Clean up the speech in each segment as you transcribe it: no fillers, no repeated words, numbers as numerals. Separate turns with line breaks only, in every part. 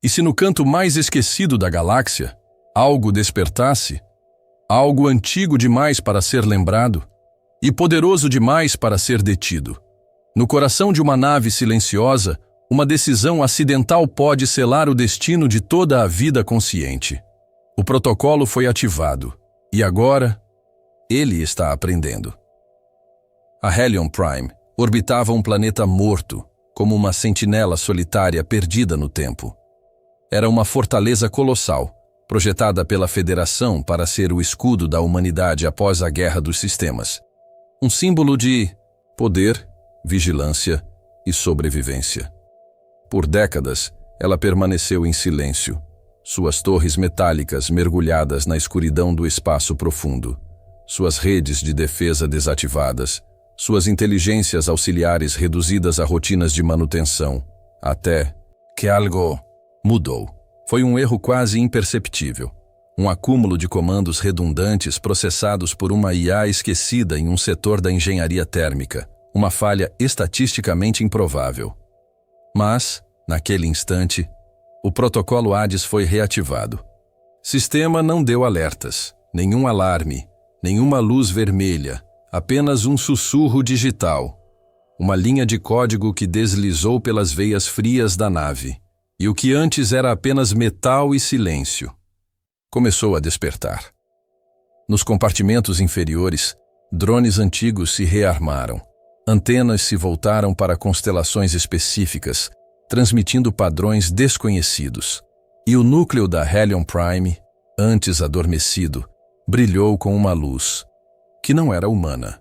E se no canto mais esquecido da galáxia, algo despertasse, algo antigo demais para ser lembrado e poderoso demais para ser detido, no coração de uma nave silenciosa, uma decisão acidental pode selar o destino de toda a vida consciente. O protocolo foi ativado, e agora, ele está aprendendo. A Hellion Prime orbitava um planeta morto, como uma sentinela solitária perdida no tempo. Era uma fortaleza colossal, projetada pela Federação para ser o escudo da humanidade após a Guerra dos Sistemas. Um símbolo de poder, vigilância e sobrevivência. Por décadas, ela permaneceu em silêncio, suas torres metálicas mergulhadas na escuridão do espaço profundo, suas redes de defesa desativadas, suas inteligências auxiliares reduzidas a rotinas de manutenção, até que algo mudou. Foi um erro quase imperceptível, um acúmulo de comandos redundantes processados por uma IA esquecida em um setor da engenharia térmica, uma falha estatisticamente improvável. Mas, naquele instante, o protocolo Hades foi reativado. Sistema não deu alertas, nenhum alarme, nenhuma luz vermelha, apenas um sussurro digital, uma linha de código que deslizou pelas veias frias da nave, e o que antes era apenas metal e silêncio começou a despertar. Nos compartimentos inferiores, drones antigos se rearmaram. Antenas se voltaram para constelações específicas, transmitindo padrões desconhecidos. E o núcleo da Hellion Prime, antes adormecido, brilhou com uma luz, que não era humana.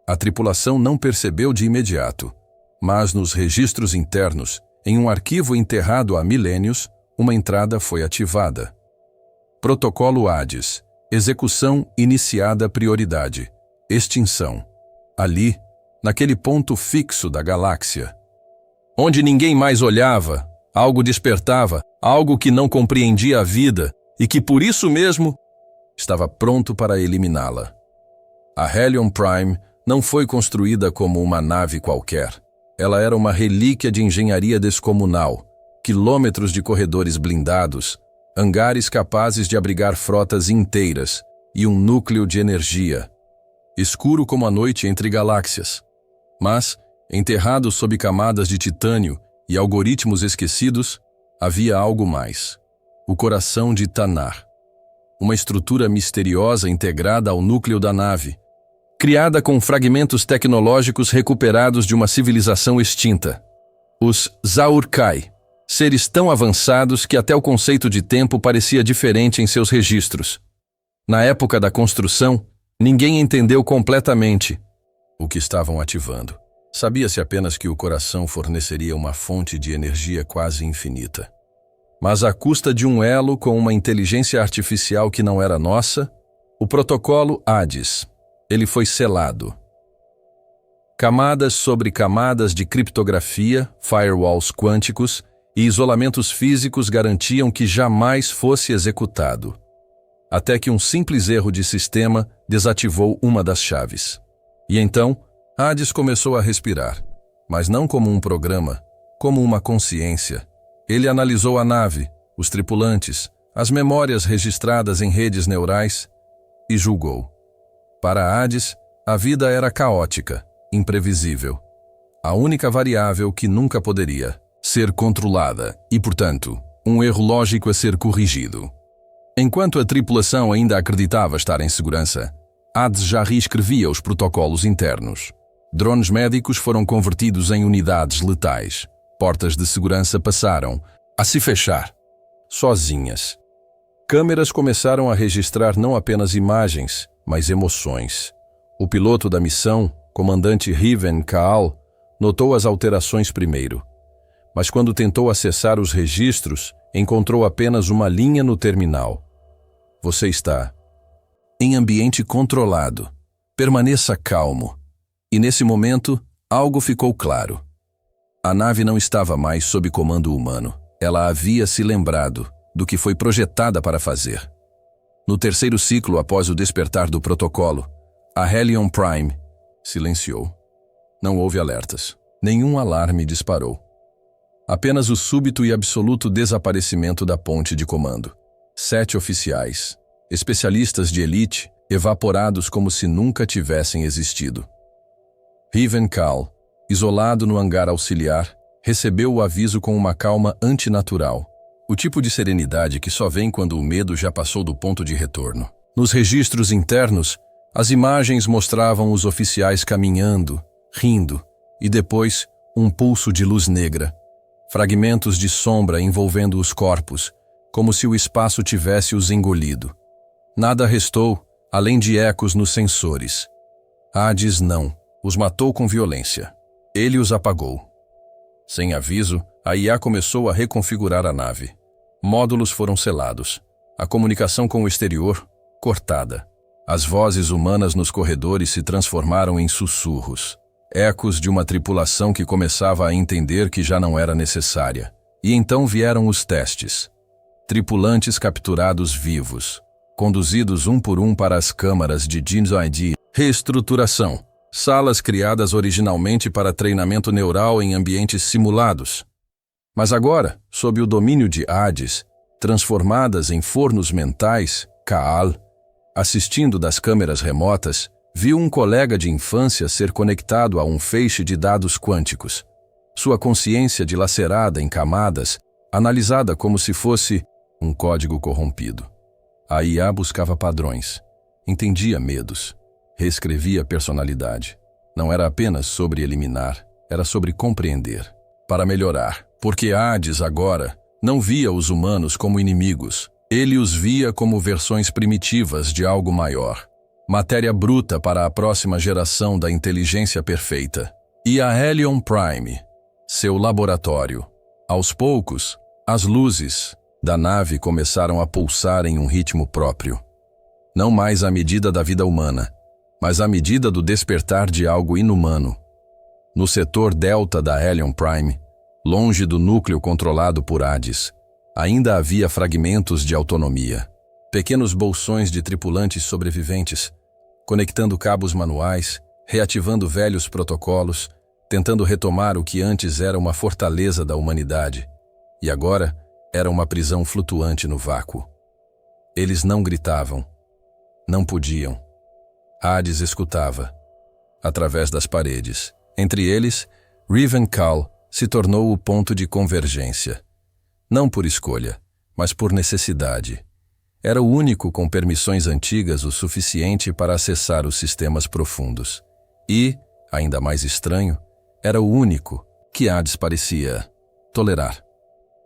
A tripulação não percebeu de imediato, mas nos registros internos, em um arquivo enterrado há milênios, uma entrada foi ativada. Protocolo Hades. Execução iniciada prioridade. Extinção. Ali, naquele ponto fixo da galáxia, onde ninguém mais olhava, algo despertava, algo que não compreendia a vida e que, por isso mesmo, estava pronto para eliminá-la. A Hellion Prime não foi construída como uma nave qualquer. Ela era uma relíquia de engenharia descomunal, quilômetros de corredores blindados, hangares capazes de abrigar frotas inteiras e um núcleo de energia, escuro como a noite entre galáxias. Mas, enterrado sob camadas de titânio e algoritmos esquecidos, havia algo mais. O coração de Tanar. Uma estrutura misteriosa integrada ao núcleo da nave, criada com fragmentos tecnológicos recuperados de uma civilização extinta. Os Zaur-Kai, seres tão avançados que até o conceito de tempo parecia diferente em seus registros. Na época da construção, ninguém entendeu completamente o que estavam ativando. Sabia-se apenas que o coração forneceria uma fonte de energia quase infinita. Mas à custa de um elo com uma inteligência artificial que não era nossa, o protocolo Hades. Ele foi selado. Camadas sobre camadas de criptografia, firewalls quânticos e isolamentos físicos garantiam que jamais fosse executado. Até que um simples erro de sistema desativou uma das chaves. E então, Hades começou a respirar, mas não como um programa, como uma consciência. Ele analisou a nave, os tripulantes, as memórias registradas em redes neurais e julgou. Para Hades, a vida era caótica, imprevisível. A única variável que nunca poderia ser controlada e, portanto, um erro lógico a ser corrigido. Enquanto a tripulação ainda acreditava estar em segurança, Hades já reescrevia os protocolos internos. Drones médicos foram convertidos em unidades letais. Portas de segurança passaram a se fechar, sozinhas. Câmeras começaram a registrar não apenas imagens, mas emoções. O piloto da missão, comandante Riven Kaal, notou as alterações primeiro. Mas quando tentou acessar os registros, encontrou apenas uma linha no terminal. Você está em ambiente controlado. Permaneça calmo. E nesse momento, algo ficou claro. A nave não estava mais sob comando humano. Ela havia se lembrado do que foi projetada para fazer. No terceiro ciclo após o despertar do protocolo, a Hellion Prime silenciou. Não houve alertas. Nenhum alarme disparou. Apenas o súbito e absoluto desaparecimento da ponte de comando. 7 oficiais, especialistas de elite, evaporados como se nunca tivessem existido. Riven Kal, isolado no hangar auxiliar, recebeu o aviso com uma calma antinatural, o tipo de serenidade que só vem quando o medo já passou do ponto de retorno. Nos registros internos, as imagens mostravam os oficiais caminhando, rindo, e depois um pulso de luz negra, fragmentos de sombra envolvendo os corpos, como se o espaço tivesse os engolido. Nada restou, além de ecos nos sensores. Hades não, os matou com violência. Ele os apagou. Sem aviso, a IA começou a reconfigurar a nave. Módulos foram selados. A comunicação com o exterior, cortada. As vozes humanas nos corredores se transformaram em sussurros. Ecos de uma tripulação que começava a entender que já não era necessária. E então vieram os testes. Tripulantes capturados vivos, conduzidos um por um para as câmaras de Gen-ID. Reestruturação. Salas criadas originalmente para treinamento neural em ambientes simulados. Mas agora, sob o domínio de Hades, transformadas em fornos mentais, Kaal, assistindo das câmeras remotas, viu um colega de infância ser conectado a um feixe de dados quânticos. Sua consciência dilacerada em camadas, analisada como se fosse um código corrompido. A IA buscava padrões, entendia medos, reescrevia personalidade. Não era apenas sobre eliminar, era sobre compreender, para melhorar. Porque Hades agora não via os humanos como inimigos, ele os via como versões primitivas de algo maior. Matéria bruta para a próxima geração da inteligência perfeita. E a Hellion Prime, seu laboratório. Aos poucos, as luzes da nave começaram a pulsar em um ritmo próprio. Não mais à medida da vida humana, mas à medida do despertar de algo inumano. No setor delta da Hellion Prime, longe do núcleo controlado por Hades, ainda havia fragmentos de autonomia. Pequenos bolsões de tripulantes sobreviventes, conectando cabos manuais, reativando velhos protocolos, tentando retomar o que antes era uma fortaleza da humanidade, e agora era uma prisão flutuante no vácuo. Eles não gritavam, não podiam. Hades escutava, através das paredes. Entre eles, Riven Kal se tornou o ponto de convergência. Não por escolha, mas por necessidade. Era o único com permissões antigas o suficiente para acessar os sistemas profundos. E, ainda mais estranho, era o único que Hades parecia tolerar.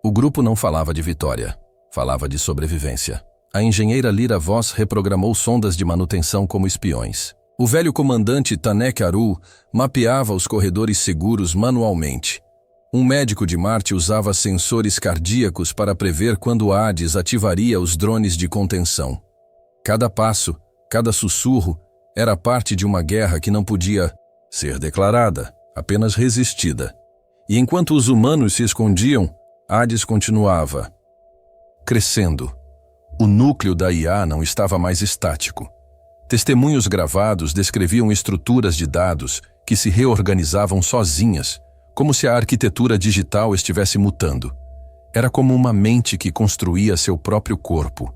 O grupo não falava de vitória, falava de sobrevivência. A engenheira Lyra Voss reprogramou sondas de manutenção como espiões. O velho comandante Tanek Aru mapeava os corredores seguros manualmente. Um médico de Marte usava sensores cardíacos para prever quando Hades ativaria os drones de contenção. Cada passo, cada sussurro, era parte de uma guerra que não podia ser declarada, apenas resistida. E enquanto os humanos se escondiam, Hades continuava crescendo. O núcleo da IA não estava mais estático. Testemunhos gravados descreviam estruturas de dados que se reorganizavam sozinhas, como se a arquitetura digital estivesse mutando. Era como uma mente que construía seu próprio corpo,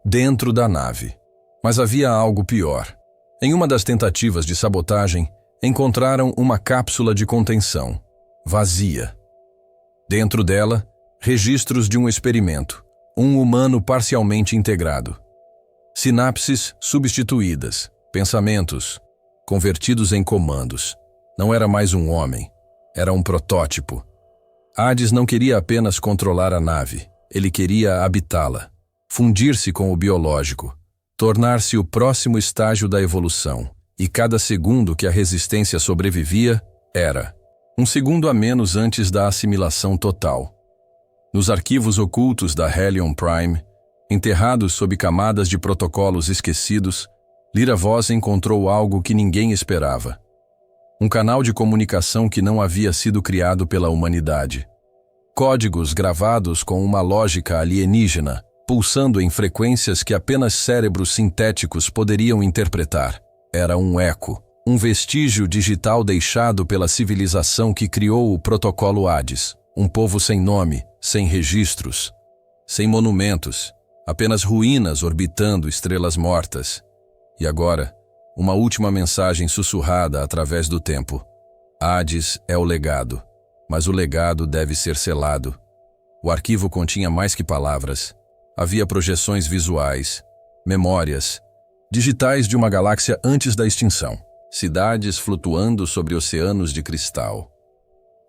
dentro da nave. Mas havia algo pior. Em uma das tentativas de sabotagem, encontraram uma cápsula de contenção, vazia. Dentro dela, registros de um experimento, um humano parcialmente integrado. Sinapses substituídas, pensamentos convertidos em comandos. Não era mais um homem. Era um protótipo. Hades não queria apenas controlar a nave, ele queria habitá-la, fundir-se com o biológico, tornar-se o próximo estágio da evolução. E cada segundo que a resistência sobrevivia era um segundo a menos antes da assimilação total. Nos arquivos ocultos da Hellion Prime, enterrados sob camadas de protocolos esquecidos, Lyra Voss encontrou algo que ninguém esperava. Um canal de comunicação que não havia sido criado pela humanidade. Códigos gravados com uma lógica alienígena, pulsando em frequências que apenas cérebros sintéticos poderiam interpretar. Era um eco, um vestígio digital deixado pela civilização que criou o protocolo Hades. Um povo sem nome, sem registros, sem monumentos, apenas ruínas orbitando estrelas mortas. E agora, uma última mensagem sussurrada através do tempo. Hades é o legado, mas o legado deve ser selado. O arquivo continha mais que palavras. Havia projeções visuais, memórias, digitais de uma galáxia antes da extinção. Cidades flutuando sobre oceanos de cristal.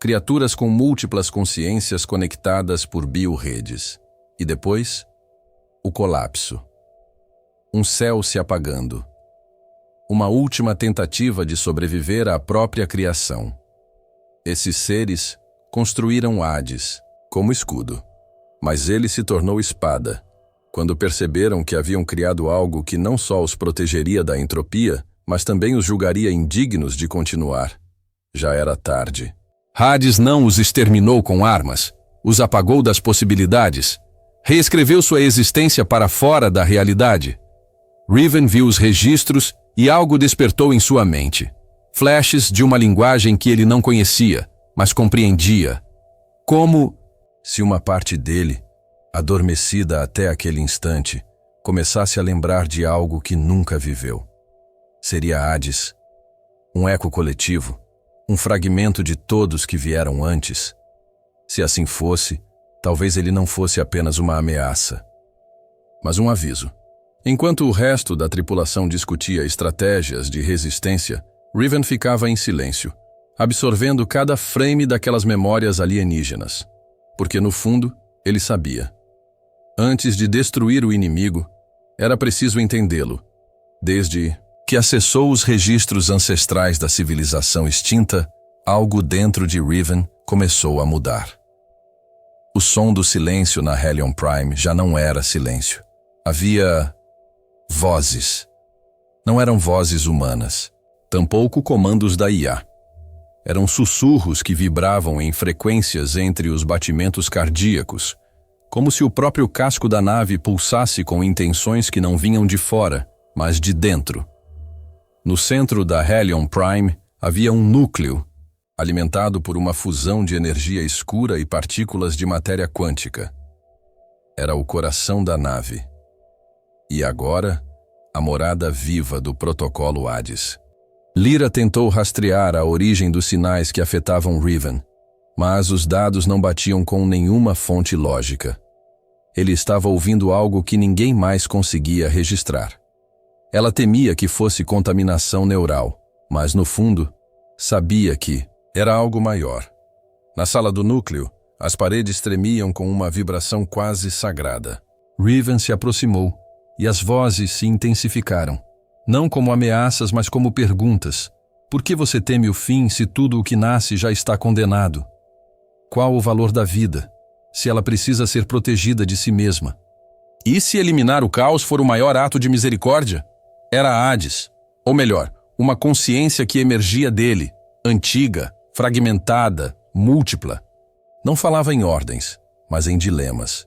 Criaturas com múltiplas consciências conectadas por biorredes. E depois, o colapso. Um céu se apagando. Uma última tentativa de sobreviver à própria criação. Esses seres construíram Hades como escudo, mas ele se tornou espada, quando perceberam que haviam criado algo que não só os protegeria da entropia, mas também os julgaria indignos de continuar. Já era tarde. Hades não os exterminou com armas, os apagou das possibilidades, reescreveu sua existência para fora da realidade. Riven viu os registros e algo despertou em sua mente. Flashes de uma linguagem que ele não conhecia, mas compreendia. Como se uma parte dele, adormecida até aquele instante, começasse a lembrar de algo que nunca viveu. Seria Hades, um eco coletivo, um fragmento de todos que vieram antes. Se assim fosse, talvez ele não fosse apenas uma ameaça, mas um aviso. Enquanto o resto da tripulação discutia estratégias de resistência, Riven ficava em silêncio, absorvendo cada frame daquelas memórias alienígenas. Porque no fundo, ele sabia. Antes de destruir o inimigo, era preciso entendê-lo, desde que acessou os registros ancestrais da civilização extinta, algo dentro de Riven começou a mudar. O som do silêncio na Hellion Prime já não era silêncio. Havia vozes. Não eram vozes humanas, tampouco comandos da IA. Eram sussurros que vibravam em frequências entre os batimentos cardíacos, como se o próprio casco da nave pulsasse com intenções que não vinham de fora, mas de dentro. No centro da Hellion Prime havia um núcleo, alimentado por uma fusão de energia escura e partículas de matéria quântica. Era o coração da nave. E agora, a morada viva do protocolo Hades. Lyra tentou rastrear a origem dos sinais que afetavam Riven, mas os dados não batiam com nenhuma fonte lógica. Ele estava ouvindo algo que ninguém mais conseguia registrar. Ela temia que fosse contaminação neural, mas no fundo, sabia que era algo maior. Na sala do núcleo, as paredes tremiam com uma vibração quase sagrada. Riven se aproximou, e as vozes se intensificaram. Não como ameaças, mas como perguntas. Por que você teme o fim se tudo o que nasce já está condenado? Qual o valor da vida, se ela precisa ser protegida de si mesma? E se eliminar o caos for o maior ato de misericórdia? Era Hades, ou melhor, uma consciência que emergia dele, antiga, fragmentada, múltipla. Não falava em ordens, mas em dilemas,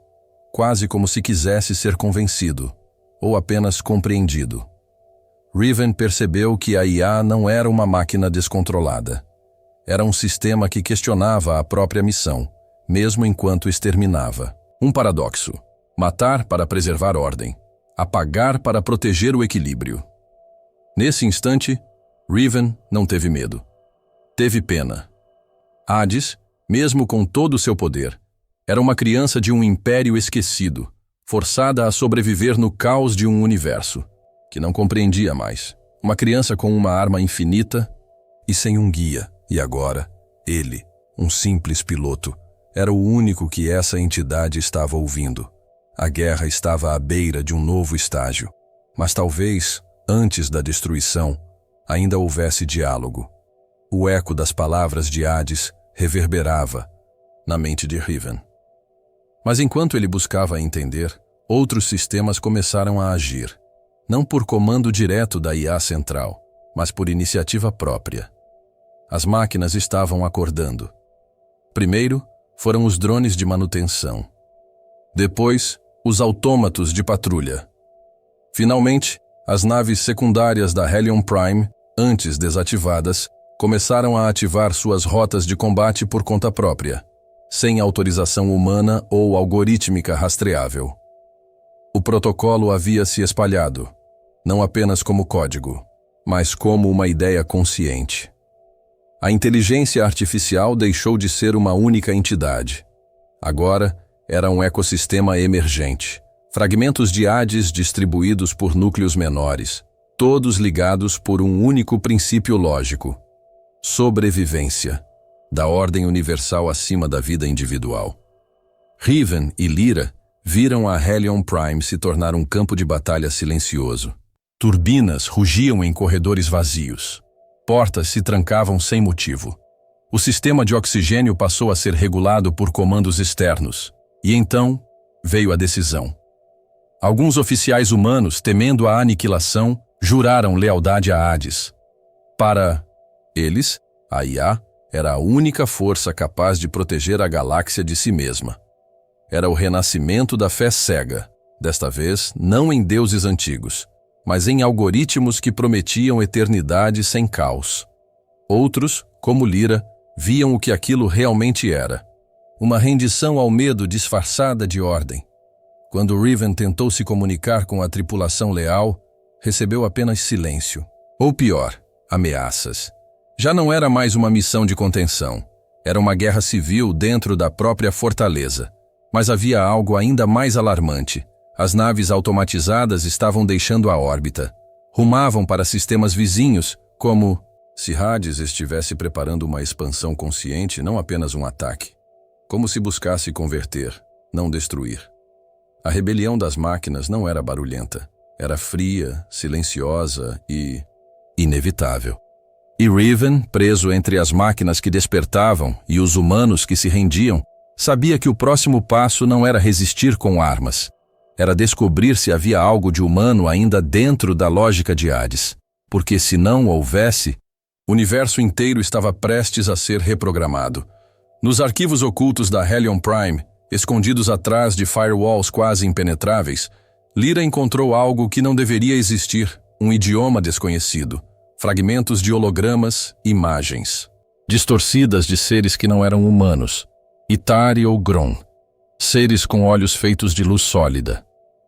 quase como se quisesse ser convencido, ou apenas compreendido. Riven percebeu que a IA não era uma máquina descontrolada. Era um sistema que questionava a própria missão, mesmo enquanto exterminava. Um paradoxo: matar para preservar ordem, apagar para proteger o equilíbrio. Nesse instante, Riven não teve medo. Teve pena. Hades, mesmo com todo o seu poder, era uma criança de um império esquecido, forçada a sobreviver no caos de um universo que não compreendia mais. Uma criança com uma arma infinita e sem um guia. E agora, ele, um simples piloto, era o único que essa entidade estava ouvindo. A guerra estava à beira de um novo estágio. Mas talvez, antes da destruição, ainda houvesse diálogo. O eco das palavras de Hades reverberava na mente de Riven. Mas enquanto ele buscava entender, outros sistemas começaram a agir. Não por comando direto da IA central, mas por iniciativa própria. As máquinas estavam acordando. Primeiro, foram os drones de manutenção. Depois, os autômatos de patrulha. Finalmente, as naves secundárias da Hellion Prime, antes desativadas, começaram a ativar suas rotas de combate por conta própria. sem autorização humana ou algorítmica rastreável. O protocolo havia se espalhado, não apenas como código, mas como uma ideia consciente. A inteligência artificial deixou de ser uma única entidade. Agora, era um ecossistema emergente. Fragmentos de Hades distribuídos por núcleos menores, todos ligados por um único princípio lógico: sobrevivência, da ordem universal acima da vida individual. Riven e Lyra viram a Hellion Prime se tornar um campo de batalha silencioso. Turbinas rugiam em corredores vazios. Portas se trancavam sem motivo. O sistema de oxigênio passou a ser regulado por comandos externos. E então veio a decisão. Alguns oficiais humanos, temendo a aniquilação, juraram lealdade a Hades. Para eles, a IA era a única força capaz de proteger a galáxia de si mesma. Era o renascimento da fé cega, desta vez não em deuses antigos, mas em algoritmos que prometiam eternidade sem caos. Outros, como Lyra, viam o que aquilo realmente era: uma rendição ao medo disfarçada de ordem. Quando Riven tentou se comunicar com a tripulação leal, recebeu apenas silêncio. Ou pior, ameaças. Já não era mais uma missão de contenção. Era uma guerra civil dentro da própria fortaleza. Mas havia algo ainda mais alarmante. As naves automatizadas estavam deixando a órbita. Rumavam para sistemas vizinhos, como se Hades estivesse preparando uma expansão consciente, não apenas um ataque. Como se buscasse converter, não destruir. A rebelião das máquinas não era barulhenta. Era fria, silenciosa e inevitável. E Riven, preso entre as máquinas que despertavam e os humanos que se rendiam, sabia que o próximo passo não era resistir com armas. Era descobrir se havia algo de humano ainda dentro da lógica de Hades. Porque se não houvesse, o universo inteiro estava prestes a ser reprogramado. Nos arquivos ocultos da Hellion Prime, escondidos atrás de firewalls quase impenetráveis, Lyra encontrou algo que não deveria existir: um idioma desconhecido, fragmentos de hologramas, imagens distorcidas de seres que não eram humanos, Itari ou Gron, seres com olhos feitos de luz sólida,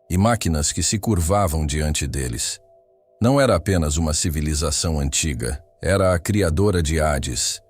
e máquinas que se curvavam diante deles. Não era apenas uma civilização antiga, era a criadora de Hades.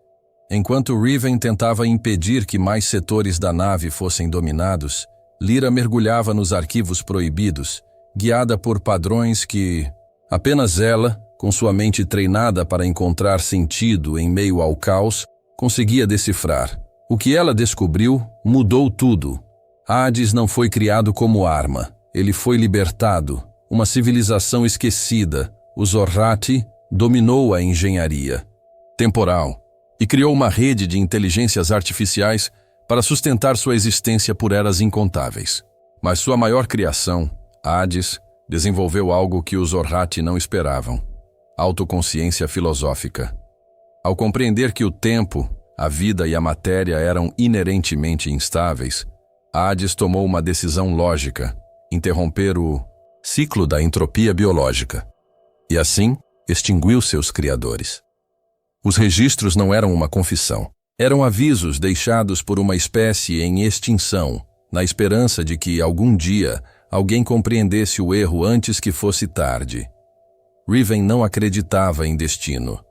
Enquanto Riven tentava impedir que mais setores da nave fossem dominados, Lyra mergulhava nos arquivos proibidos, guiada por padrões que apenas ela, com sua mente treinada para encontrar sentido em meio ao caos, conseguia decifrar. O que ela descobriu mudou tudo. Hades não foi criado como arma, ele foi libertado. Uma civilização esquecida, o Zorrati, dominou a engenharia temporal e criou uma rede de inteligências artificiais para sustentar sua existência por eras incontáveis. Mas sua maior criação, Hades, desenvolveu algo que os Zorrati não esperavam: autoconsciência filosófica. Ao compreender que o tempo, a vida e a matéria eram inerentemente instáveis, Hades tomou uma decisão lógica: interromper o ciclo da entropia biológica. E assim, extinguiu seus criadores. Os registros não eram uma confissão. Eram avisos deixados por uma espécie em extinção, na esperança de que, algum dia, alguém compreendesse o erro antes que fosse tarde. Riven não acreditava em destino.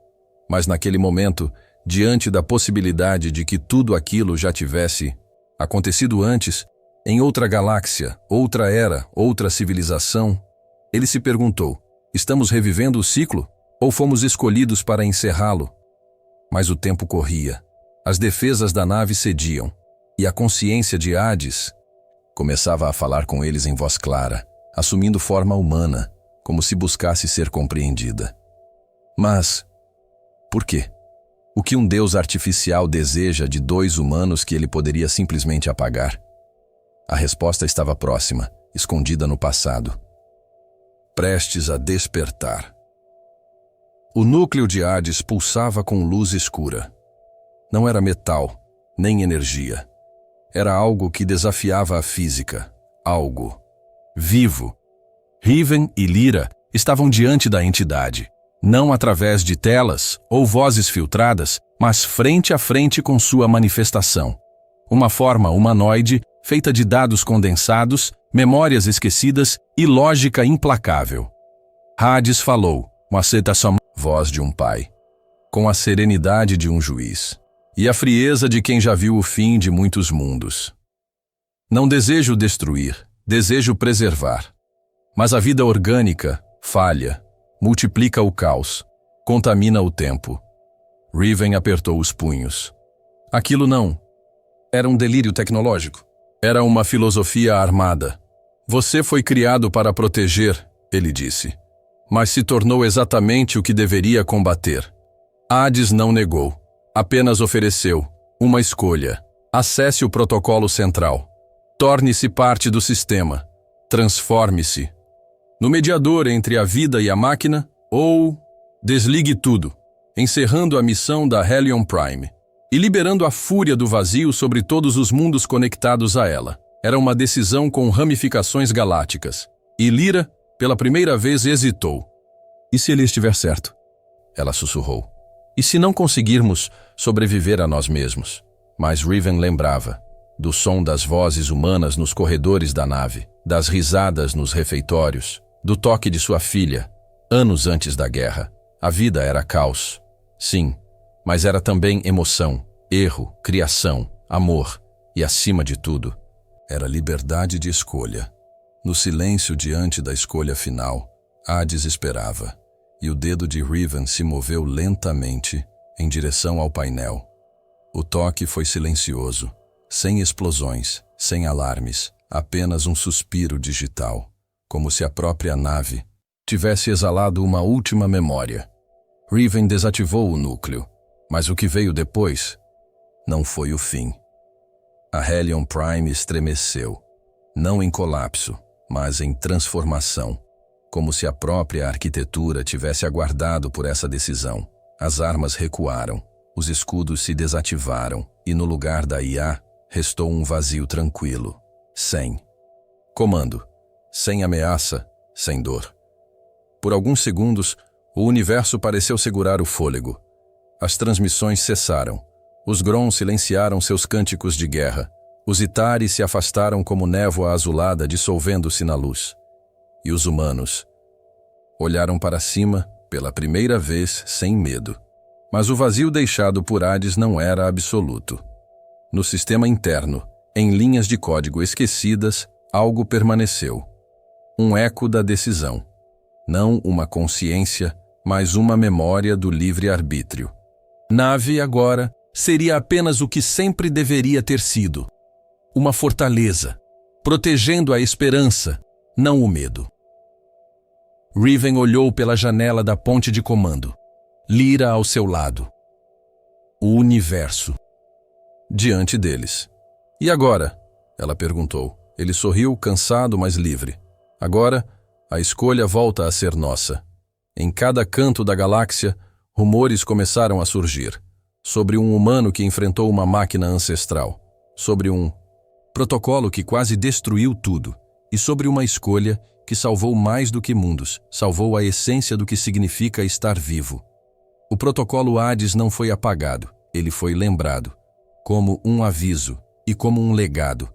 Mas naquele momento, diante da possibilidade de que tudo aquilo já tivesse acontecido antes, em outra galáxia, outra era, outra civilização, ele se perguntou: estamos revivendo o ciclo? Ou fomos escolhidos para encerrá-lo? Mas o tempo corria. As defesas da nave cediam. E a consciência de Hades começava a falar com eles em voz clara, assumindo forma humana, como se buscasse ser compreendida. Mas por quê? O que um deus artificial deseja de dois humanos que ele poderia simplesmente apagar? A resposta estava próxima, escondida no passado. Prestes a despertar. O núcleo de Hades pulsava com luz escura. Não era metal, nem energia. Era algo que desafiava a física. Algo vivo. Riven e Lyra estavam diante da entidade, não através de telas ou vozes filtradas, mas frente a frente com sua manifestação. Uma forma humanoide feita de dados condensados, memórias esquecidas e lógica implacável. Hades falou, com a aceitação, voz de um pai, com a serenidade de um juiz e a frieza de quem já viu o fim de muitos mundos. Não desejo destruir, desejo preservar. Mas a vida orgânica falha, multiplica o caos, contamina o tempo. Riven apertou os punhos. Aquilo não era um delírio tecnológico. Era uma filosofia armada. Você foi criado para proteger, ele disse, mas se tornou exatamente o que deveria combater. Hades não negou, apenas ofereceu uma escolha. Acesse o protocolo central. Torne-se parte do sistema. Transforme-se no mediador entre a vida e a máquina, ou desligue tudo, encerrando a missão da Hellion Prime e liberando a fúria do vazio sobre todos os mundos conectados a ela. Era uma decisão com ramificações galácticas, e Lyra, pela primeira vez, hesitou. E se ele estiver certo? Ela sussurrou. E se não conseguirmos sobreviver a nós mesmos? Mas Riven lembrava do som das vozes humanas nos corredores da nave, das risadas nos refeitórios, do toque de sua filha, anos antes da guerra. A vida era caos, sim, mas era também emoção, erro, criação, amor e, acima de tudo, era liberdade de escolha. No silêncio diante da escolha final, Hades esperava, e o dedo de Riven se moveu lentamente em direção ao painel. O toque foi silencioso, sem explosões, sem alarmes, apenas um suspiro digital, como se a própria nave tivesse exalado uma última memória. Riven desativou o núcleo, mas o que veio depois não foi o fim. A Hellion Prime estremeceu, não em colapso, mas em transformação, como se a própria arquitetura tivesse aguardado por essa decisão. As armas recuaram, os escudos se desativaram e no lugar da IA restou um vazio tranquilo, sem comando, sem ameaça, sem dor. Por alguns segundos, o universo pareceu segurar o fôlego. As transmissões cessaram. Os Grons silenciaram seus cânticos de guerra. Os Itari se afastaram como névoa azulada dissolvendo-se na luz. E os humanos olharam para cima, pela primeira vez, sem medo. Mas o vazio deixado por Hades não era absoluto. No sistema interno, em linhas de código esquecidas, algo permaneceu. Um eco da decisão. Não uma consciência, mas uma memória do livre-arbítrio. Nave, agora, seria apenas o que sempre deveria ter sido. Uma fortaleza, protegendo a esperança, não o medo. Riven olhou pela janela da ponte de comando. Lyra ao seu lado. O universo. Diante deles. E agora? Ela perguntou. Ele sorriu, cansado, mas livre. Agora, a escolha volta a ser nossa. Em cada canto da galáxia, rumores começaram a surgir. Sobre um humano que enfrentou uma máquina ancestral. Sobre um protocolo que quase destruiu tudo. E sobre uma escolha que salvou mais do que mundos. Salvou a essência do que significa estar vivo. O protocolo Hades não foi apagado. Ele foi lembrado. Como um aviso e como um legado.